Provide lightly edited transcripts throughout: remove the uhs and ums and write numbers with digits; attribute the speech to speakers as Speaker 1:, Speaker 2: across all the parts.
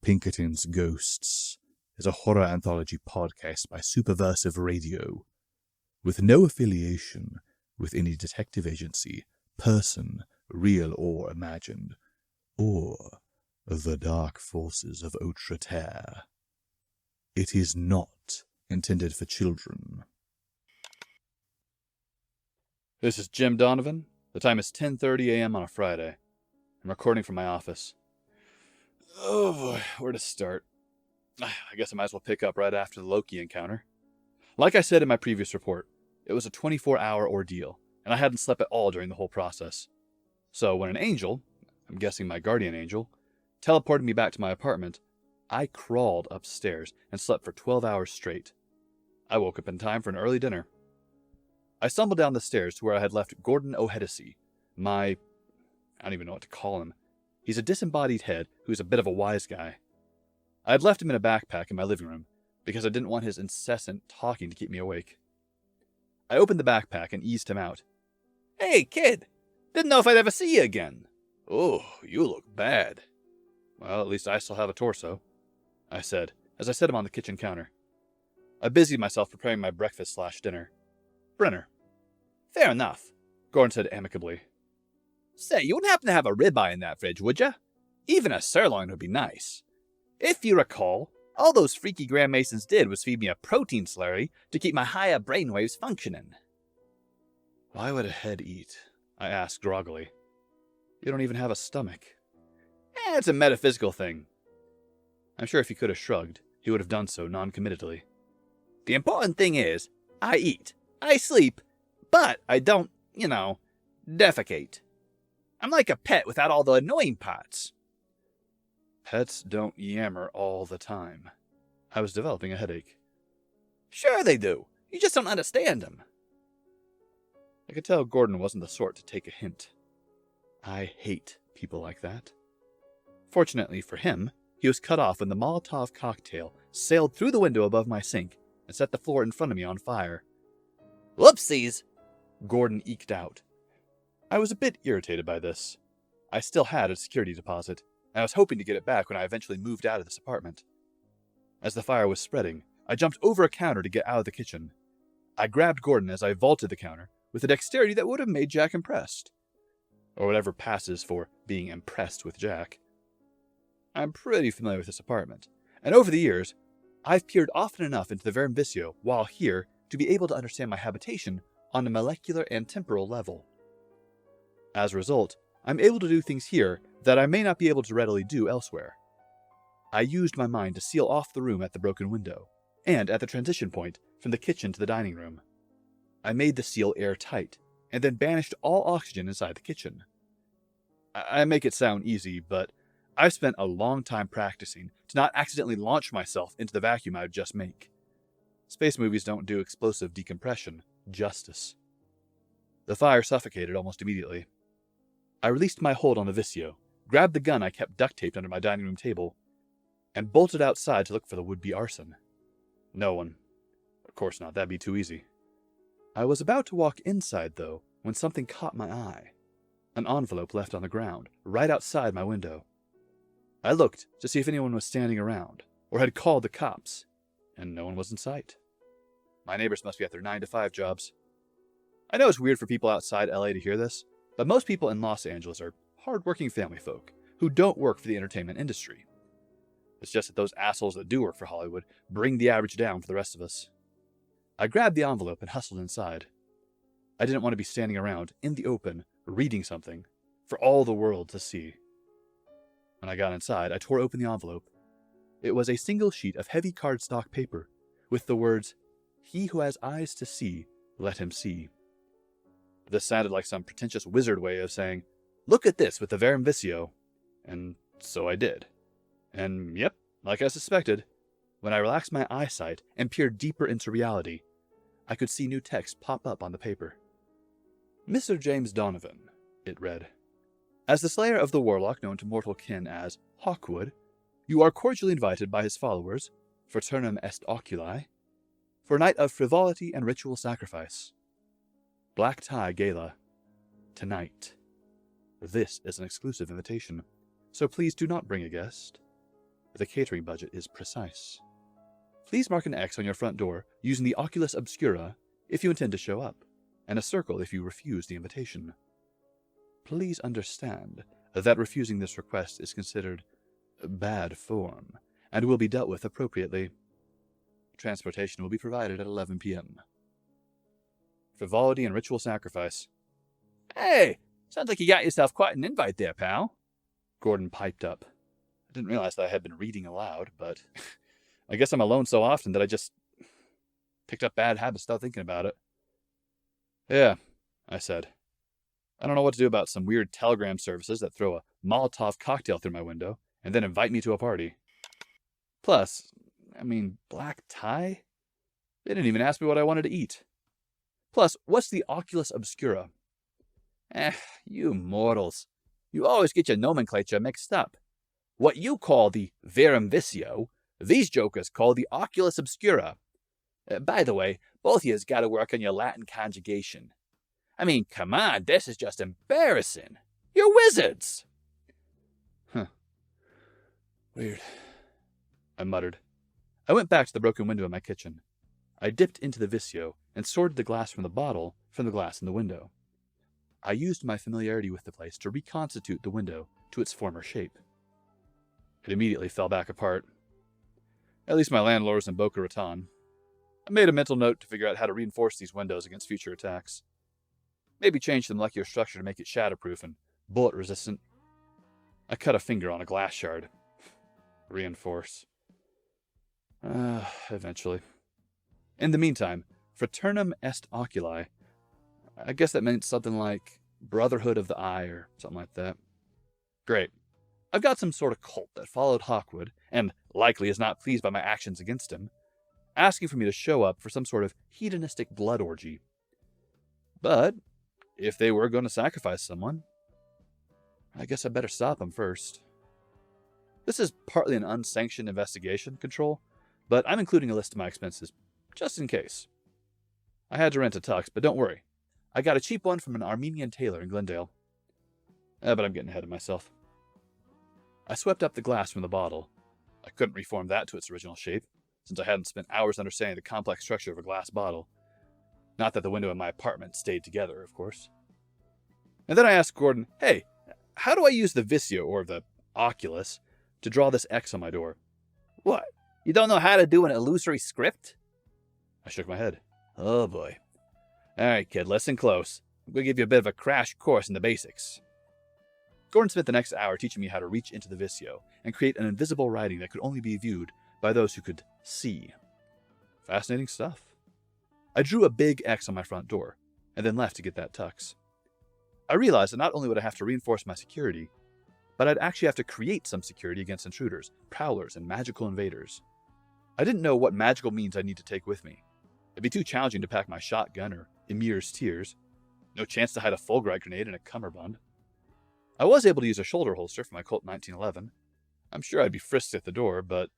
Speaker 1: Pinkerton's Ghosts is a horror anthology podcast by Superversive Radio, with no affiliation with any detective agency, person, real or imagined, or the dark forces of Outre Terre. It is not intended for children.
Speaker 2: This is Jim Donavan. The time is 10:30 a.m. on a Friday. I'm recording from my office. Oh boy, where to start? I guess I might as well pick up right after the Loki encounter. Like I said in my previous report, it was a 24-hour ordeal, and I hadn't slept at all during the whole process. So when an angel, I'm guessing my guardian angel, teleported me back to my apartment, I crawled upstairs and slept for 12 hours straight. I woke up in time for an early dinner. I stumbled down the stairs to where I had left Gordon O'Hedesy, I don't even know what to call him. He's a disembodied head who's a bit of a wise guy. I had left him in a backpack in my living room because I didn't want his incessant talking to keep me awake. I opened the backpack and eased him out. "Hey, kid! Didn't know if I'd ever see you again." "Oh, you look bad." "Well, at least I still have a torso," I said, as I set him on the kitchen counter. I busied myself preparing my breakfast/dinner. "Brenner." "Fair enough," Gordon said amicably. "Say, you wouldn't happen to have a ribeye in that fridge, would ya? Even a sirloin would be nice. If you recall, all those freaky Grand Masons did was feed me a protein slurry to keep my higher brainwaves functioning." "Why would a head eat?" I asked groggily. "You don't even have a stomach." It's a metaphysical thing." I'm sure if he could have shrugged, he would have done so non-committedly. "The important thing is, I eat, I sleep, but I don't, defecate. I'm like a pet without all the annoying parts." "Pets don't yammer all the time." I was developing a headache. "Sure they do. You just don't understand them." I could tell Gordon wasn't the sort to take a hint. I hate people like that. Fortunately for him, he was cut off when the Molotov cocktail sailed through the window above my sink and set the floor in front of me on fire. "Whoopsies," Gordon eked out. I was a bit irritated by this. I still had a security deposit, and I was hoping to get it back when I eventually moved out of this apartment. As the fire was spreading, I jumped over a counter to get out of the kitchen. I grabbed Gordon as I vaulted the counter with a dexterity that would have made Jack impressed. Or whatever passes for being impressed with Jack. I'm pretty familiar with this apartment, and over the years, I've peered often enough into the Vermivicio while here to be able to understand my habitation on a molecular and temporal level. As a result, I'm able to do things here that I may not be able to readily do elsewhere. I used my mind to seal off the room at the broken window, and at the transition point from the kitchen to the dining room. I made the seal airtight, and then banished all oxygen inside the kitchen. I make it sound easy, but I've spent a long time practicing to not accidentally launch myself into the vacuum I would just make. Space movies don't do explosive decompression justice. The fire suffocated almost immediately. I released my hold on the Vicio, grabbed the gun I kept duct-taped under my dining room table, and bolted outside to look for the would-be arson. No one. Of course not, that'd be too easy. I was about to walk inside, though, when something caught my eye. An envelope left on the ground, right outside my window. I looked to see if anyone was standing around, or had called the cops, and no one was in sight. My neighbors must be at their 9-to-5 jobs. I know it's weird for people outside LA to hear this, but most people in Los Angeles are hard-working family folk who don't work for the entertainment industry. It's just that those assholes that do work for Hollywood bring the average down for the rest of us. I grabbed the envelope and hustled inside. I didn't want to be standing around, in the open, reading something, for all the world to see. When I got inside, I tore open the envelope. It was a single sheet of heavy cardstock paper, with the words, "He who has eyes to see, let him see." This sounded like some pretentious wizard way of saying, "Look at this with the Vermivicio." And so I did. And yep, like I suspected, when I relaxed my eyesight and peered deeper into reality, I could see new text pop up on the paper. "Mr. James Donavan," it read. "As the slayer of the warlock known to mortal kin as Hawkwood, you are cordially invited by his followers, Fraternum est Oculi, for a night of frivolity and ritual sacrifice. Black tie gala. Tonight. This is an exclusive invitation, so please do not bring a guest. The catering budget is precise. Please mark an X on your front door using the Oculus Obscura if you intend to show up, and a circle if you refuse the invitation. Please understand that refusing this request is considered bad form and will be dealt with appropriately. Transportation will be provided at 11 p.m. Frivolity and ritual sacrifice. Hey, sounds like you got yourself quite an invite there, pal. Gordon piped up. I didn't realize that I had been reading aloud, but I guess I'm alone so often that I just picked up bad habits without thinking about it. Yeah, I said. I don't know what to do about some weird telegram services that throw a Molotov cocktail through my window and then invite me to a party. Plus, black tie? They didn't even ask me what I wanted to eat. Plus, what's the Oculus Obscura? You mortals. You always get your nomenclature mixed up. What you call the Verum Vicio, these jokers call the Oculus Obscura. By the way, both of you's got to work on your Latin conjugation. Come on, this is just embarrassing. You're wizards! Huh. Weird, I muttered. I went back to the broken window in my kitchen. I dipped into the Vicio and sorted the glass from the bottle from the glass in the window. I used my familiarity with the place to reconstitute the window to its former shape. It immediately fell back apart. At least my landlord was in Boca Raton. I made a mental note to figure out how to reinforce these windows against future attacks. Maybe change the molecular structure to make it shatterproof and bullet-resistant. I cut a finger on a glass shard. Reinforce. Eventually. In the meantime, Fraternum est Oculi. I guess that meant something like Brotherhood of the Eye or something like that. Great. I've got some sort of cult that followed Hawkwood, and likely is not pleased by my actions against him, asking for me to show up for some sort of hedonistic blood orgy. But if they were going to sacrifice someone, I guess I better stop them first. This is partly an unsanctioned investigation, Control, but I'm including a list of my expenses, just in case. I had to rent a tux, but don't worry. I got a cheap one from an Armenian tailor in Glendale. But I'm getting ahead of myself. I swept up the glass from the bottle. I couldn't reform that to its original shape, since I hadn't spent hours understanding the complex structure of a glass bottle. Not that the window in my apartment stayed together, of course. And then I asked Gordon, hey, how do I use the Vicio, or the Oculus, to draw this X on my door? What? You don't know how to do an illusory script? I shook my head. Oh boy. Alright, kid, listen close. I'm going to give you a bit of a crash course in the basics. Gordon spent the next hour teaching me how to reach into the Vicio and create an invisible writing that could only be viewed by those who could see. Fascinating stuff. I drew a big X on my front door, and then left to get that tux. I realized that not only would I have to reinforce my security, but I'd actually have to create some security against intruders, prowlers, and magical invaders. I didn't know what magical means I'd need to take with me. It'd be too challenging to pack my shotgun or Emir's tears. No chance to hide a Fulgurite grenade in a cummerbund. I was able to use a shoulder holster for my Colt 1911. I'm sure I'd be frisked at the door, but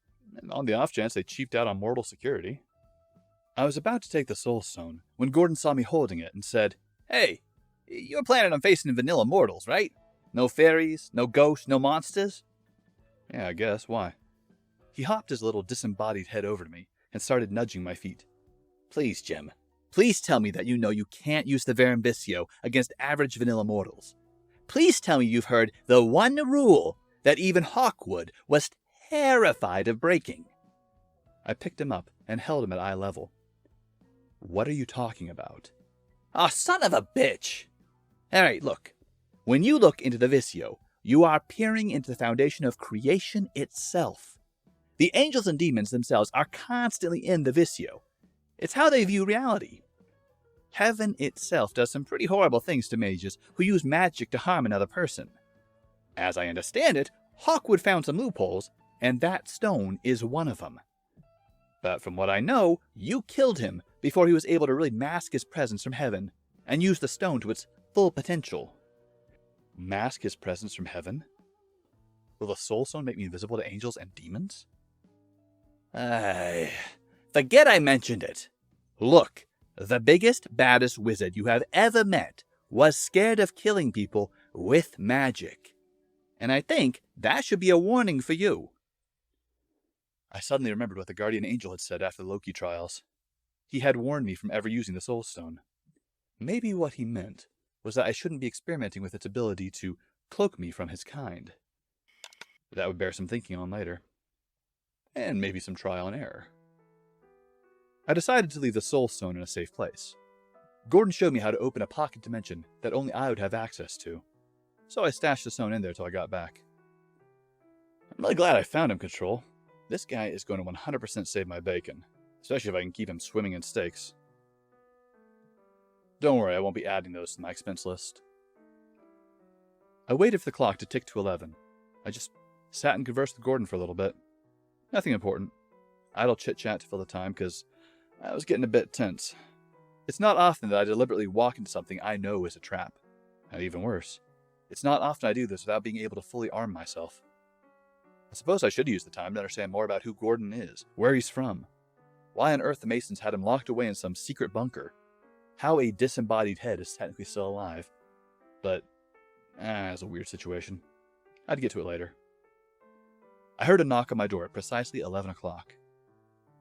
Speaker 2: on the off chance they cheaped out on mortal security. I was about to take the Soul Stone when Gordon saw me holding it and said, Hey, you're planning on facing vanilla mortals, right? No fairies, no ghosts, no monsters? Yeah, I guess. Why? He hopped his little disembodied head over to me and started nudging my feet. Please, Jim. Please tell me that you know you can't use the Verum Vicio against average vanilla mortals. Please tell me you've heard the one rule that even Hawkwood was terrified of breaking. I picked him up and held him at eye level. What are you talking about? Oh, son of a bitch! Alright, look. When you look into the Vicio, you are peering into the foundation of creation itself. The angels and demons themselves are constantly in the Vicio. It's how they view reality. Heaven itself does some pretty horrible things to mages who use magic to harm another person. As I understand it, Hawkwood found some loopholes, and that stone is one of them. But from what I know, you killed him before he was able to really mask his presence from heaven and use the stone to its full potential. Mask his presence from heaven? Will the Soul Stone make me invisible to angels and demons? Forget I mentioned it. Look, the biggest, baddest wizard you have ever met was scared of killing people with magic. And I think that should be a warning for you. I suddenly remembered what the guardian angel had said after the Loki trials. He had warned me from ever using the Soul Stone. Maybe what he meant was that I shouldn't be experimenting with its ability to cloak me from his kind. That would bear some thinking on later. And maybe some trial and error. I decided to leave the Soul Stone in a safe place. Gordon showed me how to open a pocket dimension that only I would have access to, so I stashed the stone in there till I got back. I'm really glad I found him, Control. This guy is going to 100% save my bacon, especially if I can keep him swimming in steaks. Don't worry, I won't be adding those to my expense list. I waited for the clock to tick to 11. I just sat and conversed with Gordon for a little bit. Nothing important. Idle chit-chat to fill the time, because I was getting a bit tense. It's not often that I deliberately walk into something I know is a trap. And even worse, it's not often I do this without being able to fully arm myself. I suppose I should use the time to understand more about who Gordon is, where he's from, why on earth the Masons had him locked away in some secret bunker, how a disembodied head is technically still alive. But, it's a weird situation. I'd get to it later. I heard a knock on my door at precisely 11 o'clock.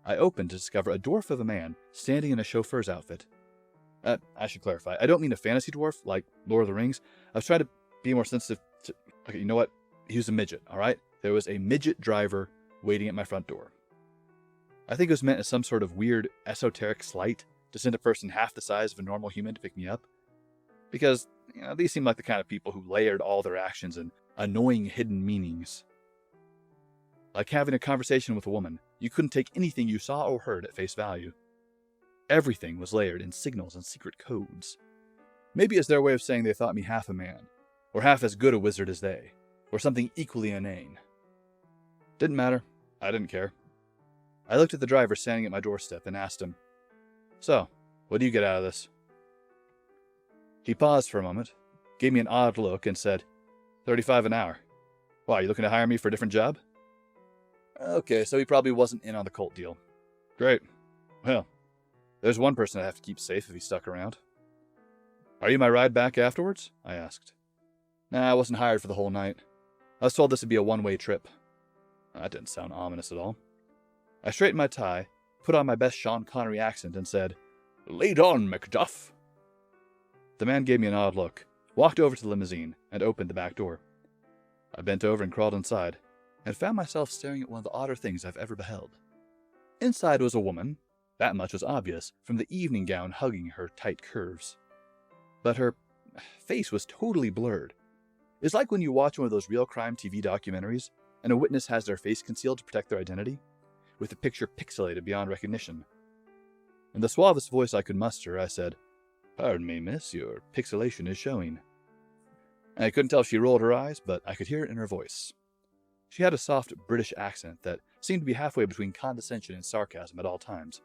Speaker 2: I opened to discover a dwarf of a man standing in a chauffeur's outfit. I should clarify, I don't mean a fantasy dwarf like Lord of the Rings. I was trying to be more sensitive to... Okay, you know what? He was a midget, alright? There was a midget driver waiting at my front door. I think it was meant as some sort of weird esoteric slight to send a person half the size of a normal human to pick me up. Because, these seem like the kind of people who layered all their actions in annoying hidden meanings. Like having a conversation with a woman, you couldn't take anything you saw or heard at face value. Everything was layered in signals and secret codes. Maybe it's their way of saying they thought me half a man, or half as good a wizard as they, or something equally inane. Didn't matter. I didn't care. I looked at the driver standing at my doorstep and asked him, "So, what do you get out of this?" He paused for a moment, gave me an odd look, and said, "$35 an hour. Why, you looking to hire me for a different job?" Okay, so he probably wasn't in on the cult deal. Great. Well, there's one person I'd have to keep safe if he stuck around. Are you my ride back afterwards? I asked. Nah, I wasn't hired for the whole night. I was told this would be a one-way trip. That didn't sound ominous at all. I straightened my tie, put on my best Sean Connery accent, and said, "Lead on, Macduff." The man gave me an odd look, walked over to the limousine, and opened the back door. I bent over and crawled inside, and found myself staring at one of the odder things I've ever beheld. Inside was a woman. That much was obvious from the evening gown hugging her tight curves. But her face was totally blurred. It's like when you watch one of those real crime TV documentaries, and a witness has their face concealed to protect their identity, with the picture pixelated beyond recognition. In the suavest voice I could muster, I said, "Pardon me, miss, your pixelation is showing." I couldn't tell if she rolled her eyes, but I could hear it in her voice. She had a soft British accent that seemed to be halfway between condescension and sarcasm at all times.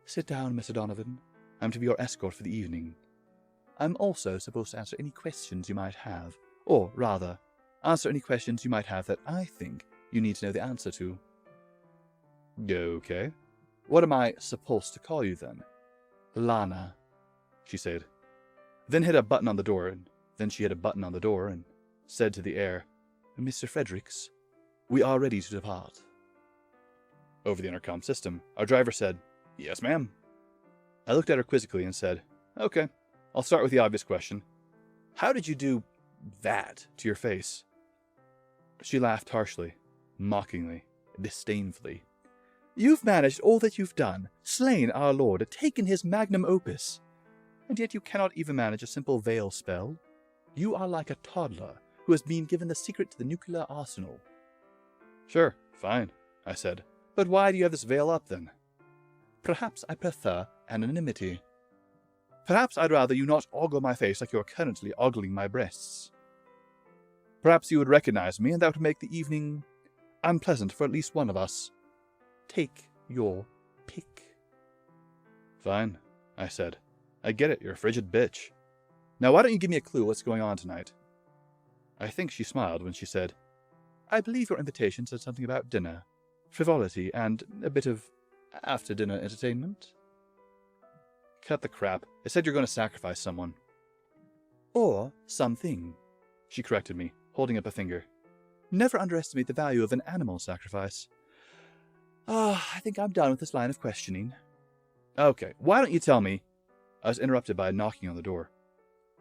Speaker 2: "Sit down, Mr. Donavan. I'm to be your escort for the evening. I'm also supposed to answer any questions you might have, or rather, answer any questions you might have that I think you need to know the answer to." "Okay. What am I supposed to call you then?" "Lana," she said. Then hit a button on the door, and then she hit a button on the door and said to the air, "Mr. Fredericks, we are ready to depart." Over the intercom system, our driver said, "Yes, ma'am." I looked at her quizzically and said, "Okay, I'll start with the obvious question. How did you do that to your face?" She laughed harshly, mockingly, disdainfully. "You've managed all that you've done, slain our Lord, taken his magnum opus, and yet you cannot even manage a simple veil spell. You are like a toddler who has been given the secret to the nuclear arsenal." "Sure, fine," I said. "But why do you have this veil up, then?" "Perhaps I prefer anonymity. Perhaps I'd rather you not ogle my face like you're currently ogling my breasts. Perhaps you would recognize me, and that would make the evening unpleasant for at least one of us. Take your pick." "Fine," I said. "I get it, you're a frigid bitch. Now why don't you give me a clue what's going on tonight?" I think she smiled when she said, "I believe your invitation said something about dinner, frivolity, and a bit of after-dinner entertainment." "Cut the crap. I said you're going to sacrifice someone." "Or something," she corrected me, holding up a finger. "Never underestimate the value of an animal sacrifice. I think I'm done with this line of questioning. Okay, why don't you tell me? I was interrupted by a knocking on the door.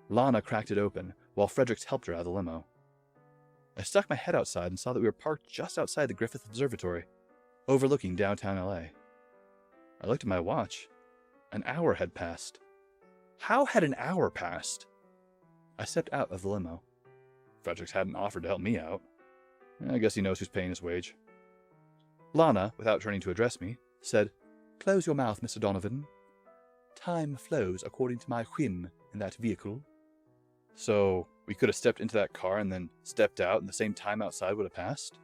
Speaker 2: Lana cracked it open, while Fredericks helped her out of the limo. I stuck my head outside and saw that we were parked just outside the Griffith Observatory, overlooking downtown LA. I looked at my watch. An hour had passed. How had an hour passed? I stepped out of the limo. Fredericks hadn't offered to help me out. I guess he knows who's paying his wage. Lana, without turning to address me, said, "Close your mouth, Mr. Donavan. Time flows according to my whim in that vehicle." So, we could have stepped into that car and then stepped out and the same time outside would have passed?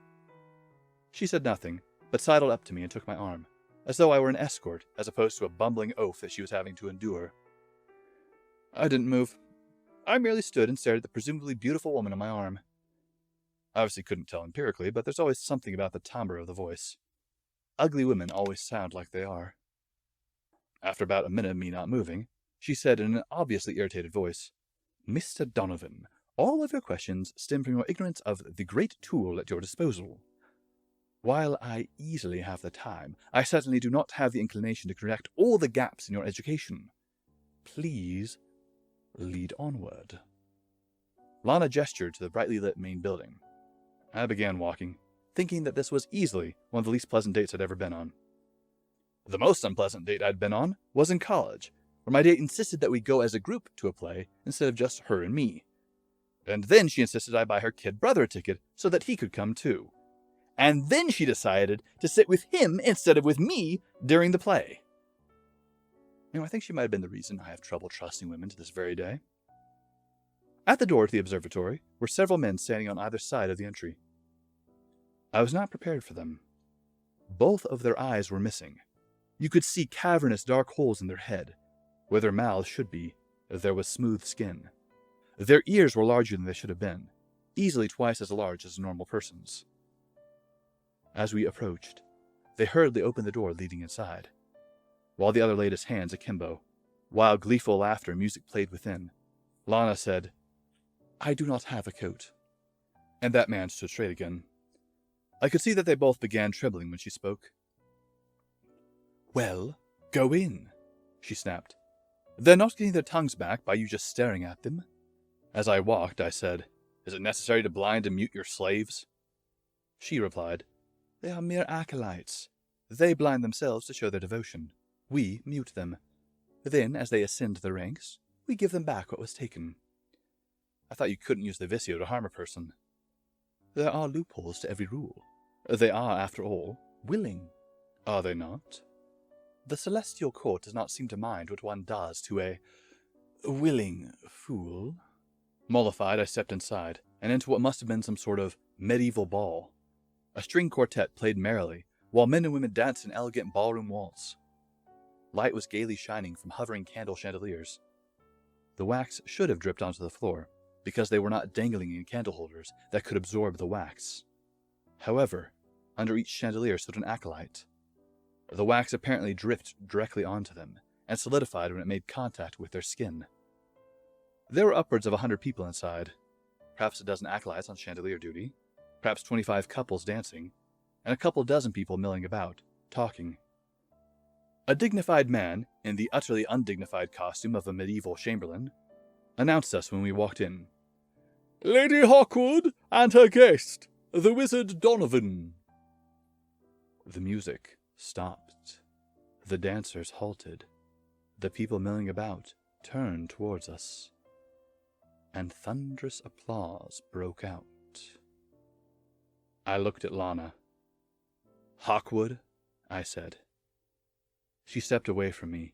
Speaker 2: She said nothing, but sidled up to me and took my arm, as though I were an escort, as opposed to a bumbling oaf that she was having to endure. I didn't move. I merely stood and stared at the presumably beautiful woman on my arm. I obviously couldn't tell empirically, but there's always something about the timbre of the voice. Ugly women always sound like they are. After about a minute of me not moving, she said in an obviously irritated voice, "Mr. Donavan, all of your questions stem from your ignorance of the great tool at your disposal. While I easily have the time, I certainly do not have the inclination to correct all the gaps in your education. Please lead onward." Lana gestured to the brightly lit main building. I began walking, thinking that this was easily one of the least pleasant dates I'd ever been on. The most unpleasant date I'd been on was in college, where my date insisted that we go as a group to a play instead of just her and me. And then she insisted I buy her kid brother a ticket so that he could come too. And then she decided to sit with him instead of with me during the play. I think she might have been the reason I have trouble trusting women to this very day. At the door to the observatory were several men standing on either side of the entry. I was not prepared for them. Both of their eyes were missing. You could see cavernous dark holes in their head. Where their mouths should be, there was smooth skin. Their ears were larger than they should have been, easily twice as large as a normal person's. As we approached, they hurriedly opened the door leading inside, while the other laid his hands akimbo. While gleeful laughter and music played within, Lana said, "I do not have a coat." And that man stood straight again. I could see that they both began trembling when she spoke. "Well, go in," she snapped. "They're not getting their tongues back by you just staring at them." As I walked, I said, "Is it necessary to blind and mute your slaves?" She replied, "They are mere acolytes. They blind themselves to show their devotion. We mute them. Then, as they ascend the ranks, we give them back what was taken." I thought you couldn't use the Visio to harm a person. There are loopholes to every rule. They are, after all, willing. Are they not? The celestial court does not seem to mind what one does to a willing fool. Mollified, I stepped inside, and into what must have been some sort of medieval ball. A string quartet played merrily, while men and women danced an elegant ballroom waltz. Light was gaily shining from hovering candle chandeliers. The wax should have dripped onto the floor, because they were not dangling in candle holders that could absorb the wax. However, under each chandelier stood an acolyte. The wax apparently dripped directly onto them, and solidified when it made contact with their skin. There were upwards of 100 people inside, perhaps a dozen acolytes on chandelier duty, perhaps 25 couples dancing, and a couple dozen people milling about, talking. A dignified man, in the utterly undignified costume of a medieval chamberlain, announced us when we walked in. "Lady Hawkwood and her guest, the wizard Donavan." The music stopped. The dancers halted. The people milling about turned towards us. And thunderous applause broke out. I looked at Lana. "Hawkwood," I said. She stepped away from me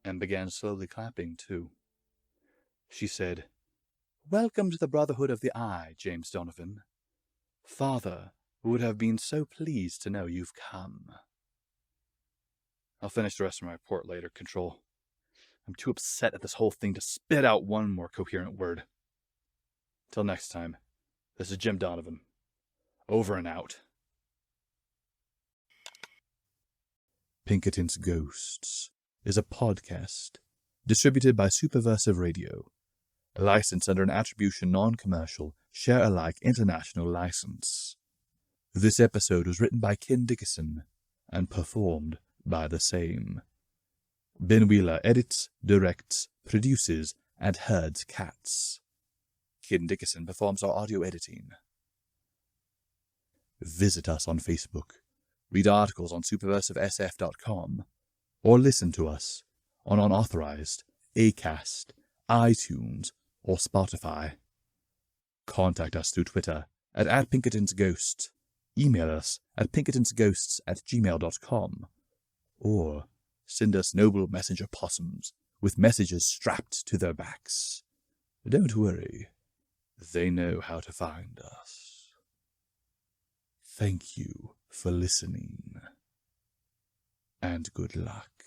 Speaker 2: and began slowly clapping, too. She said, "Welcome to the Brotherhood of the Eye, James Donavan. Father would have been so pleased to know you've come." I'll finish the rest of my report later, Control. I'm too upset at this whole thing to spit out one more coherent word. Till next time, this is Jim Donavan. Over and out.
Speaker 1: Pinkerton's Ghosts is a podcast distributed by Superversive Radio, licensed under an attribution non-commercial, share-alike international license. This episode was written by Ken Dickerson and performed by the same. Ben Wheeler edits, directs, produces, and herds cats. Kid Dickerson performs our audio editing. Visit us on Facebook, read articles on superversivesf.com, or listen to us on Unauthorized, Acast, iTunes, or Spotify. Contact us through Twitter at @PinkertonsGhosts, email us at pinkertonsghosts@gmail.com, or send us noble messenger possums with messages strapped to their backs. Don't worry, they know how to find us. Thank you for listening, and good luck.